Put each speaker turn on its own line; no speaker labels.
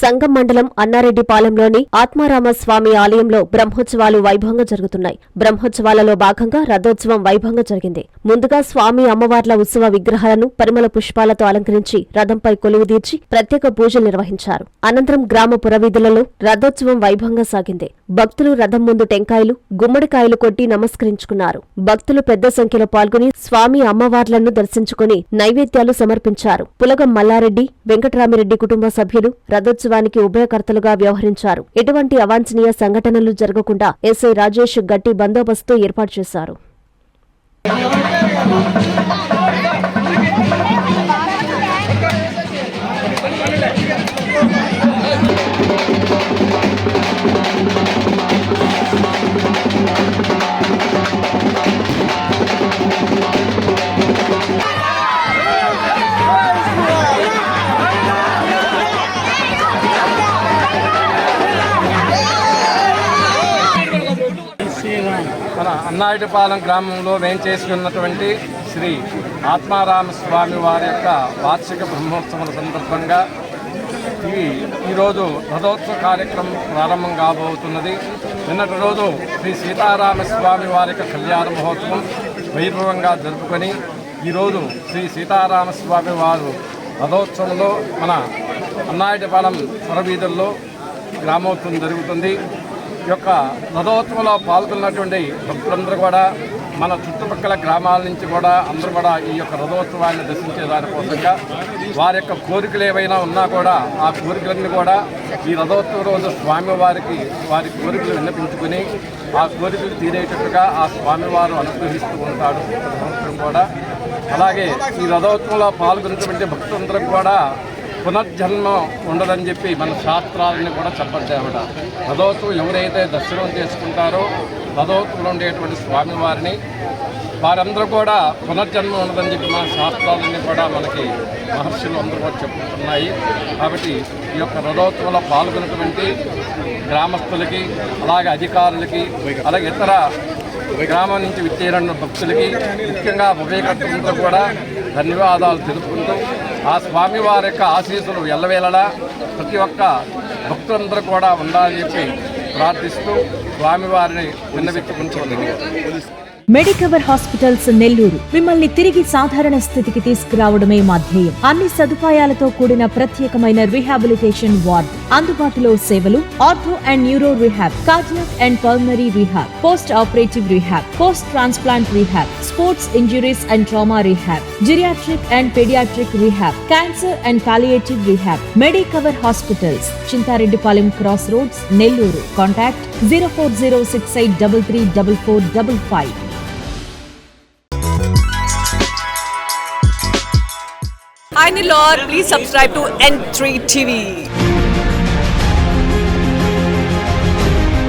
సంగం మండలం అన్నారెడ్డిపాలెంలోని ఆత్మారామస్వామి ఆలయంలో బ్రహ్మోత్సవాలు వైభవంగా జరుగుతున్నాయి. బ్రహ్మోత్సవాలలో భాగంగా రథోత్సవం వైభవంగా జరిగింది. ముందుగా స్వామి అమ్మవార్ల ఉత్సవ విగ్రహాలను పరిమళ పుష్పాలతో అలంకరించి రథంపై కొలువుదీర్చి ప్రత్యేక పూజలు నిర్వహించారు. అనంతరం గ్రామ పురవీధులలో రథోత్సవం వైభవంగా సాగింది. భక్తులు రథం ముందు టెంకాయలు, గుమ్మడికాయలు కొట్టి నమస్కరించుకున్నారు. భక్తులు పెద్ద సంఖ్యలో పాల్గొని స్వామి అమ్మవార్లను దర్శించుకుని నైవేద్యాలు సమర్పించారు. పులగం మల్లారెడ్డి, వెంకటరామిరెడ్డి కుటుంబ సభ్యులు రథోత్సవానికి ఉభయకర్తలుగా వ్యవహరించారు. ఎటువంటి అవాంఛనీయ సంఘటనలు జరగకుండా ఎస్ఐ రాజేష్ గట్టి బందోబస్తు ఏర్పాటు చేశారు.
మన అన్నారెడ్డిపాలెం గ్రామంలో వేంచేసుకున్నటువంటి శ్రీ ఆత్మారామస్వామి వారి యొక్క వార్షిక బ్రహ్మోత్సవం సందర్భంగా ఈరోజు రథోత్సవ కార్యక్రమం ప్రారంభం కాబోతున్నది. నిన్నటి రోజు శ్రీ సీతారామస్వామి వారి యొక్క కళ్యాణ మహోత్సవం వైభవంగా జరుపుకొని ఈరోజు శ్రీ సీతారామస్వామి వారు రథోత్సవంలో మన అన్నారెడ్డిపాలెం పురవీధుల్లో గ్రామోత్సవం జరుగుతుంది. ఈ యొక్క రథోత్సవంలో పాల్గొన్నటువంటి భక్తులందరూ కూడా మన చుట్టుపక్కల గ్రామాల నుంచి కూడా అందరూ కూడా ఈ యొక్క రథోత్సవాన్ని దర్శించే దానికోసంగా వారి యొక్క కోరికలు ఏవైనా ఉన్నా కూడా ఆ కోరికలన్నీ కూడా ఈ రథోత్సవం రోజు స్వామివారికి వారి కోరికలు విన్నపించుకుని ఆ కోరికలు తీరేటట్టుగా ఆ స్వామివారు అనుగ్రహిస్తూ ఉంటాడు సంవత్సరం కూడా. అలాగే ఈ రథోత్సవంలో పాల్గొన్నటువంటి భక్తులందరూ కూడా పునర్జన్మ ఉండదని చెప్పి మన శాస్త్రాలని కూడా చెప్పద్దామట. రథోత్సవం ఎవరైతే దర్శనం చేసుకుంటారో రథోత్సవంలో ఉండేటువంటి స్వామివారిని వారందరూ కూడా పునర్జన్మ ఉండదని చెప్పి మన శాస్త్రాలన్నీ కూడా మనకి మహర్షులు అందరూ కూడా చెప్పుకుంటున్నాయి. కాబట్టి ఈ యొక్క రథోత్సవంలో పాల్గొన్నటువంటి గ్రామస్తులకి, అలాగే అధికారులకి, అలాగే ఇతర గ్రామం నుంచి విచ్చేరన్న భక్తులకి, ముఖ్యంగా ఉభయకర్తలందరూ కూడా ధన్యవాదాలు తెలుపుకుంటూ ఆ స్వామివారి యొక్క ఆశీస్సులు ఎల్లవేళలా ప్రతి ఒక్క భక్తులందరూ కూడా ఉండాలని చెప్పి ప్రార్థిస్తూ స్వామివారిని విన్నవించుకుంటున్నాను.
మెడికవర్ హాస్పిటల్స్ నెల్లూరు మిమ్మల్ని తిరిగి సాధారణ స్థితికి తీసుకురావడమే మా ధ్యేయం. అన్ని సదుపాయాలతో కూడిన ప్రత్యేకమైన రీహాబిలిటేషన్ వార్డ్, అందుబాటులో సేవలు ortho and neuro rehab, cardiac and pulmonary rehab, post operative rehab, post transplant rehab, sports injuries and trauma rehab, geriatric and paediatric rehab, cancer and palliative rehab. Medicover hospitals, Chintareddypalem cross roads, Nellore. Contact 0406833455.
Hi Nilor, please subscribe to N3 TV.